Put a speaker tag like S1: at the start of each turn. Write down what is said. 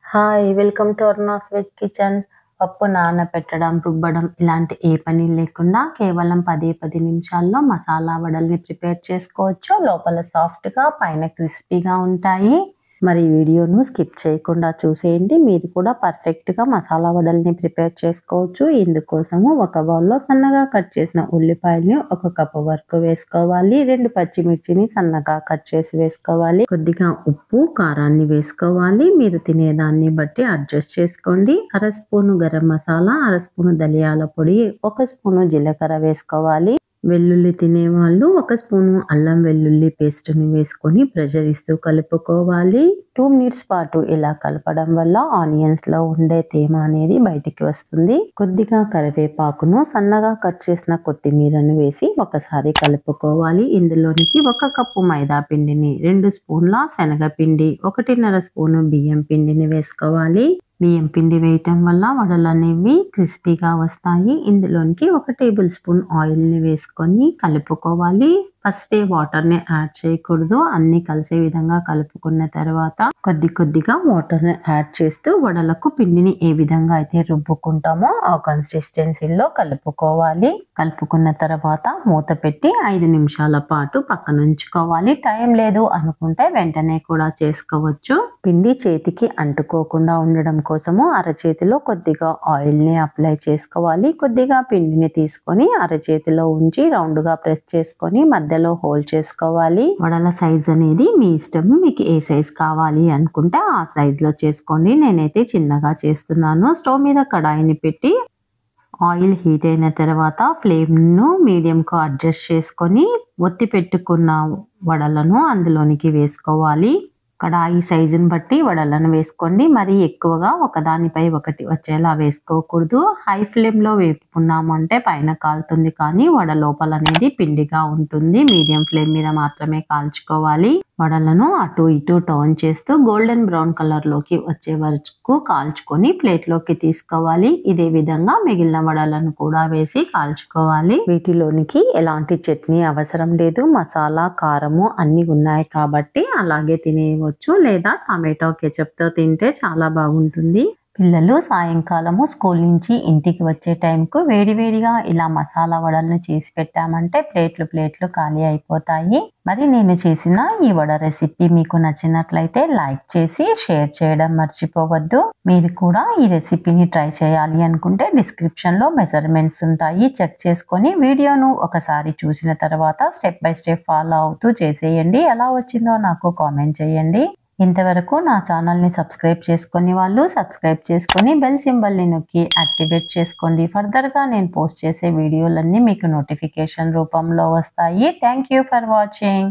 S1: Hi! Welcome to Aruna's veg kitchen. పప్పు నానబెట్టడం, రుబ్బడం ఇలాంటి ఏ పని లేకుండా కేవలం 10 నిమిషాల్లో మసాలా వడల్ని ప్రిపేర్ చేసుకోవచ్చు. లోపల సాఫ్ట్‌గా, పైన క్రిస్పీగా ఉంటాయి. మరి ఈ వీడియోను స్కిప్ చేయకుండా చూసేయండి. మీరు కూడా పర్ఫెక్ట్‌గా మసాలా వడల్ని ప్రిపేర్ చేసుకోవచ్చు. ఇందుకోసము ఒక బౌల్‌లో సన్నగా కట్ చేసిన ఉల్లిపాయల్ని ఒక కప్పు వరకు వేసుకోవాలి. 2 పచ్చిమిర్చిని సన్నగా కట్ చేసి వేసుకోవాలి. కొద్దిగా ఉప్పు, కారాన్ని వేసుకోవాలి. మీరు తినేదాన్ని బట్టి అడ్జస్ట్ చేసుకోండి. అర స్పూను గరం మసాలా, అర స్పూను ధనియాల పొడి, 1 స్పూను జీలకర్ర వేసుకోవాలి. వెల్లుల్లి తినేవాళ్ళు 1 స్పూను అల్లం వెల్లుల్లి పేస్ట్‌ని వేసుకొని ప్రెషర్ ఇస్తూ కలుపుకోవాలి. 2 మినిట్స్ పాటు ఇలా కలపడం వల్ల ఆనియన్స్‌లో ఉండే తేమ అనేది బయటికి వస్తుంది. కొద్దిగా కరివేపాకును, సన్నగా కట్ చేసిన కొత్తిమీరను వేసి ఒకసారి కలుపుకోవాలి. ఇందులోనికి 1 కప్పు మైదా పిండిని, 2 స్పూన్ల శనగపిండి, 1.5 స్పూను బియ్యం పిండిని వేసుకోవాలి. బియ్యం పిండి వేయటం వల్ల వడలనేవి క్రిస్పీగా వస్తాయి. ఇందులోనికి 1 టేబుల్ స్పూన్ ఆయిల్‌ని వేసుకొని కలుపుకోవాలి. ఫస్టే వాటర్‌ని యాడ్ చేయకూడదు. అన్నీ కలిసే విధంగా కలుపుకున్న తర్వాత కొద్దిగా వాటర్‌ని యాడ్ చేస్తూ వడలకు పిండిని ఏ విధంగా అయితే రుబ్బుకుంటామో ఆ కన్సిస్టెన్సీలో కలుపుకోవాలి. కలుపుకున్న తర్వాత మూత పెట్టి 5 నిమిషాల పాటు పక్కనుంచుకోవాలి. టైం లేదు అనుకుంటే వెంటనే కూడా చేసుకోవచ్చు. పిండి చేతికి అంటుకోకుండా ఉండడం కోసము అరచేతిలో కొద్దిగా ఆయిల్‌ని అప్లై చేసుకోవాలి. కొద్దిగా పిండిని తీసుకొని అరచేతిలో ఉంచి రౌండ్‌గా ప్రెస్ చేసుకొని మధ్యలో హోల్డ్ చేసుకోవాలి. వడల సైజ్ అనేది మీ ఇష్టము. మీకు ఏ సైజ్ కావాలి అనుకుంటే ఆ సైజులో చేసుకోండి. నేనైతే చిన్నగా చేస్తున్నాను. స్టవ్ మీద కడాయిని పెట్టి ఆయిల్ హీట్ అయిన తర్వాత ఫ్లేమ్‌ను మీడియంకు అడ్జస్ట్ చేసుకొని ఒత్తి పెట్టుకున్న వడలను అందులోనికి వేసుకోవాలి. కడాయి సైజుని బట్టి వడలను వేసుకోండి. మరీ ఎక్కువగా ఒకదానిపై ఒకటి వచ్చేలా వేసుకోకూడదు. హై ఫ్లేమ్‌లో వేపుకున్నాము అంటే పైన కాలుతుంది కానీ వడ లోపల అనేది పిండిగా ఉంటుంది. మీడియం ఫ్లేమ్ మీద మాత్రమే కాల్చుకోవాలి. వడలను అటు ఇటు టర్న్ చేస్తూ గోల్డెన్ బ్రౌన్ కలర్‌లోకి వచ్చే వరకు కాల్చుకొని ప్లేట్‌లోకి తీసుకోవాలి. ఇదే విధంగా మిగిలిన వడలను కూడా వేసి కాల్చుకోవాలి. వీటిలోనికి ఎలాంటి చట్నీ అవసరం లేదు. మసాలా, కారము అన్నీ ఉన్నాయి కాబట్టి అలాగే తినేయవచ్చు. లేదా టమాటో కెచప్‌తో తింటే చాలా బాగుంటుంది. పిల్లలు సాయంకాలము స్కూల్ నుంచి ఇంటికి వచ్చే టైంకు వేడివేడిగా ఇలా మసాలా వడలను చేసి పెట్టామంటే ప్లేట్లు ఖాళీ అయిపోతాయి. మరి నేను చేసిన ఈ వడ రెసిపీ మీకు నచ్చినట్లయితే లైక్ చేసి షేర్ చేయడం మర్చిపోవద్దు. మీరు కూడా ఈ రెసిపీని ట్రై చేయాలి అనుకుంటే డిస్క్రిప్షన్‌లో మెజర్మెంట్స్ ఉంటాయి. చెక్ చేసుకొని వీడియోను ఒకసారి చూసిన తర్వాత స్టెప్ బై స్టెప్ ఫాలో అవుతూ చేసేయండి. ఎలా వచ్చిందో నాకు కామెంట్ చేయండి. ఇంతవరకు నా ఛానల్‌ని సబ్స్క్రైబ్ చేసుకొని వాళ్ళు సబ్స్క్రైబ్ చేసుకొని బెల్ సింబల్‌ని నొక్కి యాక్టివేట్ చేసుకోండి. ఫర్దర్‌గా నేను పోస్ట్ చేసే వీడియోలన్నీ మీకు నోటిఫికేషన్ రూపంలో వస్తాయి. Thank you for watching.